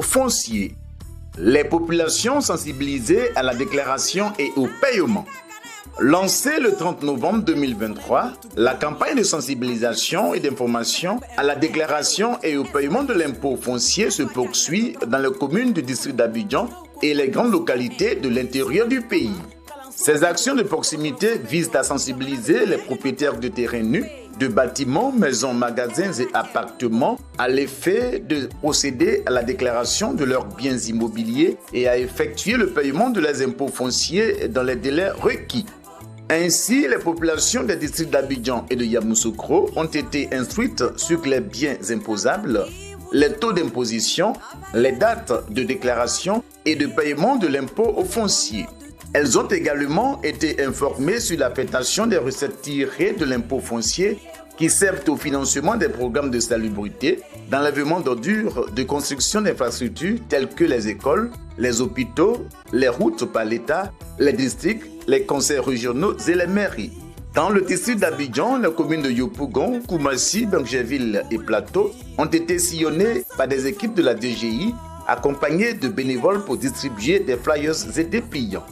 foncier. Les populations sensibilisées à la déclaration et au paiement. Lancée le 30 novembre 2023, la campagne de sensibilisation et d'information à la déclaration et au paiement de l'impôt foncier se poursuit dans les communes du district d'Abidjan et les grandes localités de l'intérieur du pays. Ces actions de proximité visent à sensibiliser les propriétaires de terrains nus, de bâtiments, maisons, magasins et appartements à l'effet de procéder à la déclaration de leurs biens immobiliers et à effectuer le paiement de leurs impôts fonciers dans les délais requis. Ainsi, les populations des districts d'Abidjan et de Yamoussoukro ont été instruites sur les biens imposables, les taux d'imposition, les dates de déclaration et de paiement de l'impôt au foncier. Elles ont également été informées sur l'affectation des recettes tirées de l'impôt foncier qui servent au financement des programmes de salubrité, d'enlèvement d'ordures, de construction d'infrastructures telles que les écoles, les hôpitaux, les routes par l'État, les districts, les conseils régionaux et les mairies. Dans le district d'Abidjan, les communes de Yopougon, Koumassi, Benjerville et Plateau ont été sillonnées par des équipes de la DGI accompagnées de bénévoles pour distribuer des flyers et des pliants.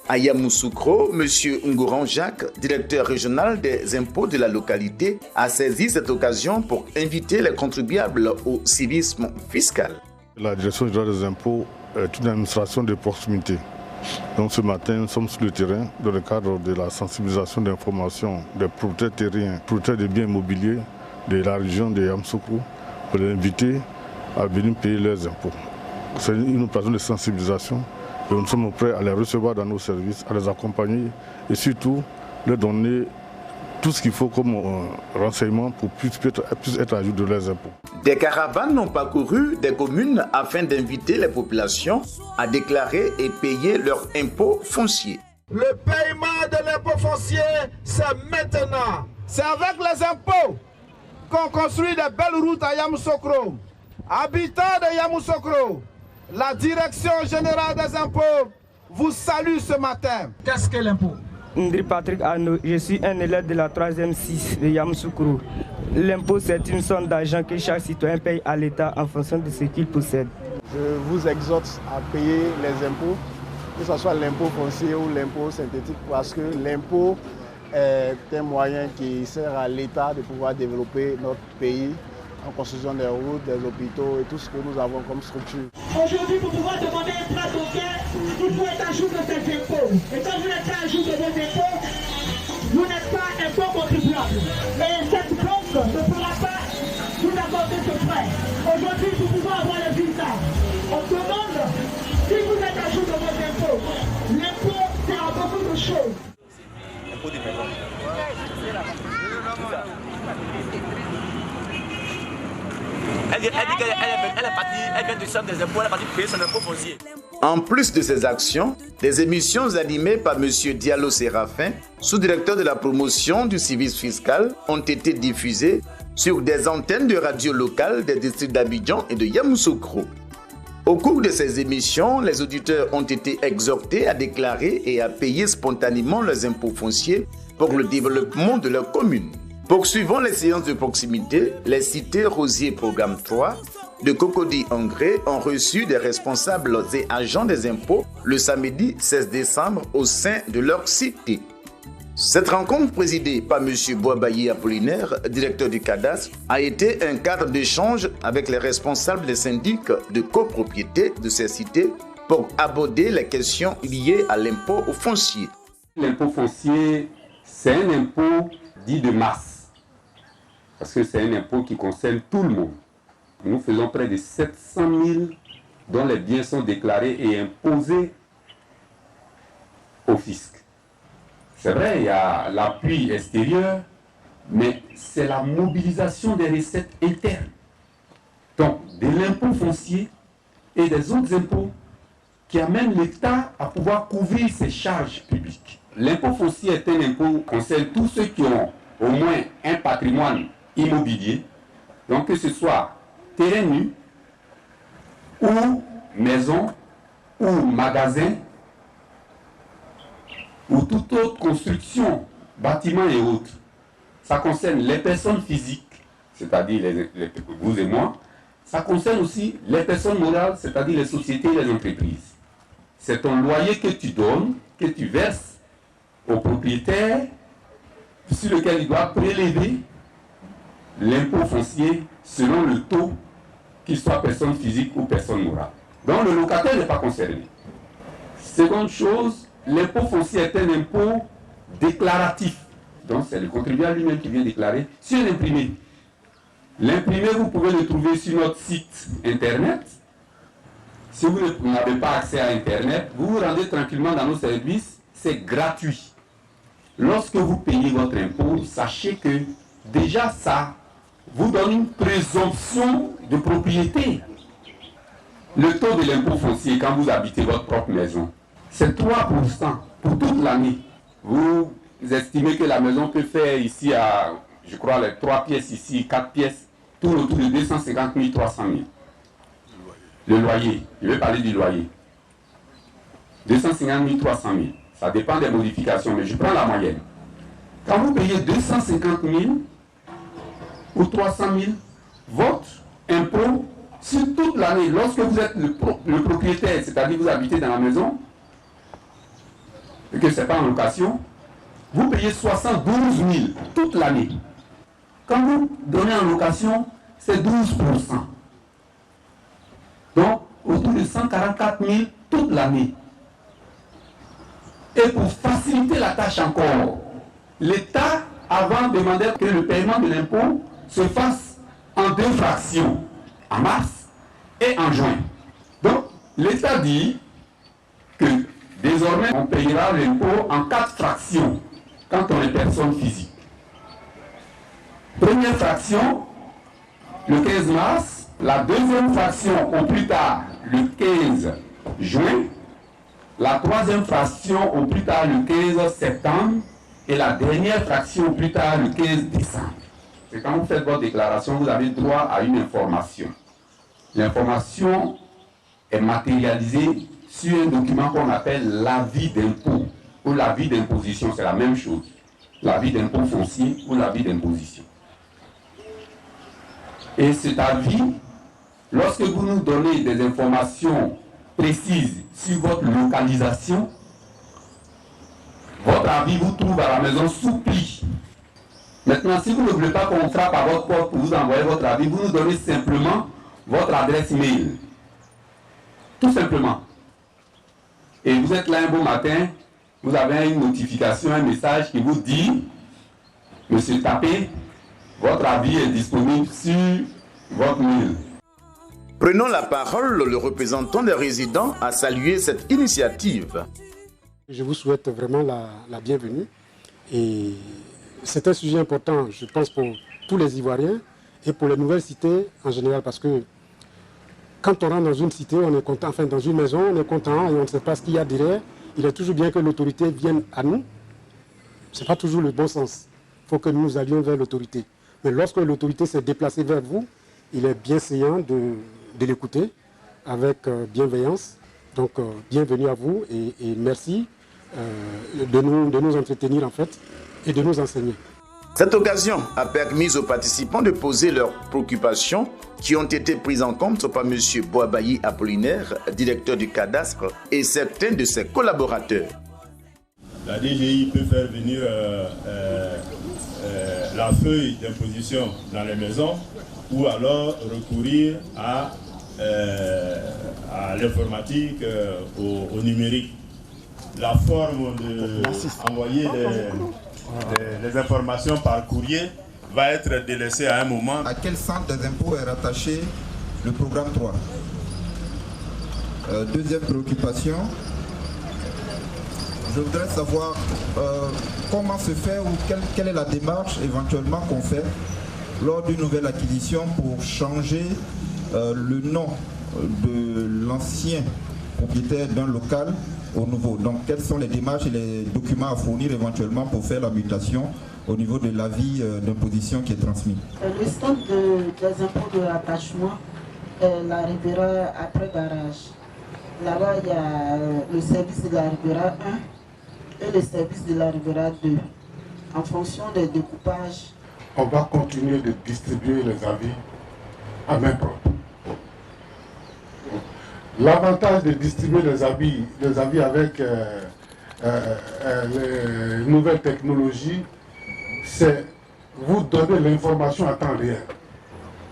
À Yamoussoukro, M. Ngouran Jacques, directeur régional des impôts de la localité, a saisi cette occasion pour inviter les contribuables au civisme fiscal. La direction générale des impôts est une administration de proximité. Donc ce matin, nous sommes sur le terrain dans le cadre de la sensibilisation d'information des propriétaires terriens, propriétaires de biens immobiliers de la région de Yamoussoukro pour les inviter à venir payer leurs impôts. C'est une opération de sensibilisation. Et nous sommes prêts à les recevoir dans nos services, à les accompagner et surtout leur donner tout ce qu'il faut comme renseignement pour puissent être à jour de leurs impôts. Des caravanes ont parcouru des communes afin d'inviter les populations à déclarer et payer leurs impôts fonciers. Le paiement de l'impôt foncier, c'est maintenant. C'est avec les impôts qu'on construit des belles routes à Yamoussoukro. Habitants de Yamoussoukro, la Direction générale des impôts vous salue ce matin. Qu'est-ce que l'impôt? Ndri Patrick Arnaud, je suis un élève de la 3e 6 de Yamoussoukro. L'impôt, c'est une somme d'argent que chaque citoyen paye à l'État en fonction de ce qu'il possède. Je vous exhorte à payer les impôts, que ce soit l'impôt foncier ou l'impôt synthétique, parce que l'impôt est un moyen qui sert à l'État de pouvoir développer notre pays en construisant des routes, des hôpitaux et tout ce que nous avons comme structure. Aujourd'hui, pour pouvoir demander un train bancaire, il faut être à jour de ses impôts. Et quand vous n'êtes pas à jour de vos impôts, vous n'êtes pas un bon contribuable. Et cette banque ne pourra pas vous accorder ce prêt. Aujourd'hui, pour pouvoir avoir le visa, on demande si vous êtes à jour de vos impôts. L'impôt sert à beaucoup de choses. L'impôt des maisons. Elle dit qu'elle vient de descendre des impôts, elle est partie payer son impôt foncier. En plus de ces actions, des émissions animées par M. Diallo Séraphin, sous-directeur de la promotion du civisme fiscal, ont été diffusées sur des antennes de radio locales des districts d'Abidjan et de Yamoussoukro. Au cours de ces émissions, les auditeurs ont été exhortés à déclarer et à payer spontanément leurs impôts fonciers pour le développement de leur commune. Poursuivant les séances de proximité, les cités Rosier Programme 3 de Cocody-Angré ont reçu des responsables et agents des impôts le samedi 16 décembre au sein de leur cité. Cette rencontre présidée par M. Boabaye Apollinaire, directeur du cadastre, a été un cadre d'échange avec les responsables des syndics de copropriété de ces cités pour aborder les questions liées à l'impôt au foncier. L'impôt foncier, c'est un impôt dit de masse. Parce que c'est un impôt qui concerne tout le monde. Nous faisons près de 700 000 dont les biens sont déclarés et imposés au fisc. C'est vrai, il y a l'appui extérieur, mais c'est la mobilisation des recettes internes. Donc, de l'impôt foncier et des autres impôts qui amènent l'État à pouvoir couvrir ses charges publiques. L'impôt foncier est un impôt qui concerne tous ceux qui ont au moins un patrimoine immobilier, donc que ce soit terrain nu, ou maison, ou magasin, ou toute autre construction, bâtiment et autres. Ça concerne les personnes physiques, c'est-à-dire vous et moi, ça concerne aussi les personnes morales, c'est-à-dire les sociétés et les entreprises. C'est ton loyer que tu donnes, que tu verses au propriétaire, sur lequel il doit prélever l'impôt foncier selon le taux, qu'il soit personne physique ou personne morale. Donc le locataire n'est pas concerné. Seconde chose, l'impôt foncier est un impôt déclaratif. Donc c'est le contribuable lui-même qui vient déclarer sur l'imprimé. L'imprimé, vous pouvez le trouver sur notre site internet. Si vous n'avez pas accès à internet, vous vous rendez tranquillement dans nos services, c'est gratuit. Lorsque vous payez votre impôt, sachez que déjà ça vous donne une présomption de propriété. Le taux de l'impôt foncier quand vous habitez votre propre maison, c'est 3% pour toute l'année. Vous estimez que la maison peut faire ici à, je crois, les 3 pièces ici, 4 pièces, tout autour de 250 000, 300 000. Le loyer, je vais parler du loyer. 250 000, 300 000. Ça dépend des modifications, mais je prends la moyenne. Quand vous payez 250 000 ou 300 000, votre impôt sur toute l'année, lorsque vous êtes le propriétaire, c'est-à-dire vous habitez dans la maison, et que ce n'est pas en location, vous payez 72 000 toute l'année. Quand vous donnez en location, c'est 12%. Donc, autour de 144 000 toute l'année. Et pour faciliter la tâche encore, l'État, avant, demandait que le paiement de l'impôt se fasse en 2 fractions, en mars et en juin. Donc, l'État dit que désormais, on payera l'impôt en 4 fractions quand on est personne physique. Première fraction, le 15 mars, la deuxième fraction au plus tard le 15 juin, la troisième fraction au plus tard le 15 septembre et la dernière fraction au plus tard le 15 décembre. Et quand vous faites votre déclaration, vous avez droit à une information. L'information est matérialisée sur un document qu'on appelle l'avis d'impôt ou l'avis d'imposition, c'est la même chose. L'avis d'impôt foncier ou l'avis d'imposition. Et cet avis, lorsque vous nous donnez des informations précises sur votre localisation, votre avis vous trouve à la maison sous pli. Maintenant, si vous ne voulez pas qu'on frappe à votre porte pour vous envoyer votre avis, vous nous donnez simplement votre adresse mail. Tout simplement. Et vous êtes là un beau matin, vous avez une notification, un message qui vous dit, Monsieur Tapé, votre avis est disponible sur votre mail. Prenons la parole, le représentant des résidents a salué cette initiative. Je vous souhaite vraiment la bienvenue. Et c'est un sujet important, je pense, pour tous les Ivoiriens et pour les nouvelles cités en général, parce que quand on rentre dans une cité, on est content, enfin dans une maison, on est content et on ne sait pas ce qu'il y a derrière. Il est toujours bien que l'autorité vienne à nous. Ce n'est pas toujours le bon sens. Il faut que nous allions vers l'autorité. Mais lorsque l'autorité s'est déplacée vers vous, il est bien séant de l'écouter avec bienveillance. Donc, bienvenue à vous et merci de nous entretenir en fait et de nous enseigner. Cette occasion a permis aux participants de poser leurs préoccupations qui ont été prises en compte par M. Boabayi Apollinaire, directeur du cadastre, et certains de ses collaborateurs. La DGI peut faire venir la feuille d'imposition dans les maisons ou alors recourir à l'informatique, au numérique. La forme d'envoyer les informations par courrier va être délaissée à un moment. À quel centre des impôts est rattaché le programme 3? Deuxième préoccupation, je voudrais savoir comment se fait ou quelle est la démarche éventuellement qu'on fait lors d'une nouvelle acquisition pour changer le nom de l'ancien propriétaire d'un local au nouveau. Donc quelles sont les démarches et les documents à fournir éventuellement pour faire la mutation au niveau de l'avis d'imposition qui est transmis? Le stock des impôts de rattachement l'arrivera après garage. Là-bas, il y a le service de l'arrivera 1 et le service de l'arrivera 2. En fonction des découpages. On va continuer de distribuer les avis à main propre. L'avantage de distribuer les avis avec les nouvelles technologies, c'est vous donner l'information à temps réel.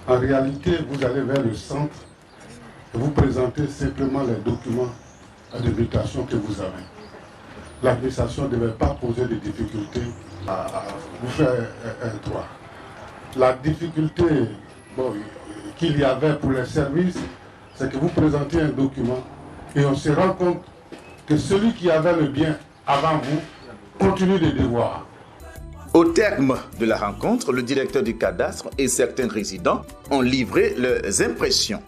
En réalité, vous allez vers le centre et vous présentez simplement les documents de mutation que vous avez. L'administration ne devait pas poser de difficultés à vous faire un droit. La difficulté qu'il y avait pour les services, c'est que vous présentiez un document et on se rend compte que celui qui avait le bien avant vous continue de devoir. Au terme de la rencontre, le directeur du cadastre et certains résidents ont livré leurs impressions.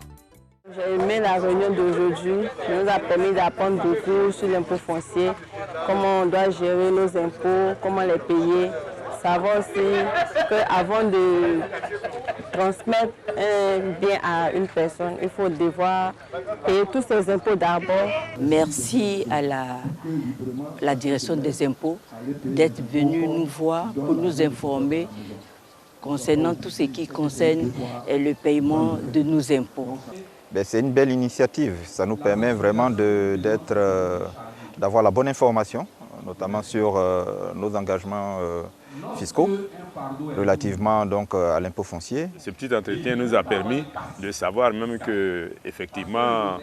J'ai aimé la réunion d'aujourd'hui, qui nous a permis d'apprendre beaucoup sur l'impôt foncier, comment on doit gérer nos impôts, comment les payer. Savoir aussi qu'avant de transmettre un bien à une personne, il faut devoir payer tous ses impôts d'abord. Merci à la direction des impôts d'être venue nous voir pour nous informer concernant tout ce qui concerne le paiement de nos impôts. C'est une belle initiative, ça nous permet vraiment d'avoir la bonne information, notamment sur nos engagements fiscaux relativement donc à l'impôt foncier. Ce petit entretien nous a permis de savoir même que effectivement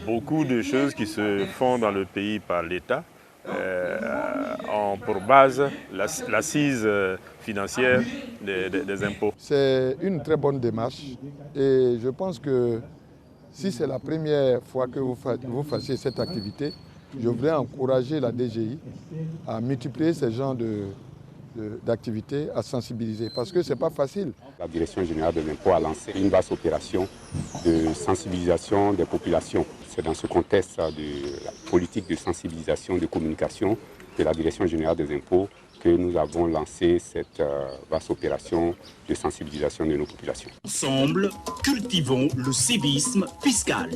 beaucoup de choses qui se font dans le pays par l'État ont pour base l'assise financière des impôts. C'est une très bonne démarche et je pense que si c'est la première fois que vous fassiez cette activité, je voudrais encourager la DGI à multiplier ce genre d'activités, à sensibiliser, parce que ce n'est pas facile. La Direction générale des impôts a lancé une vaste opération de sensibilisation des populations. C'est dans ce contexte de la politique de sensibilisation, de communication de la Direction générale des impôts que nous avons lancé cette vaste opération de sensibilisation de nos populations. Ensemble, cultivons le civisme fiscal.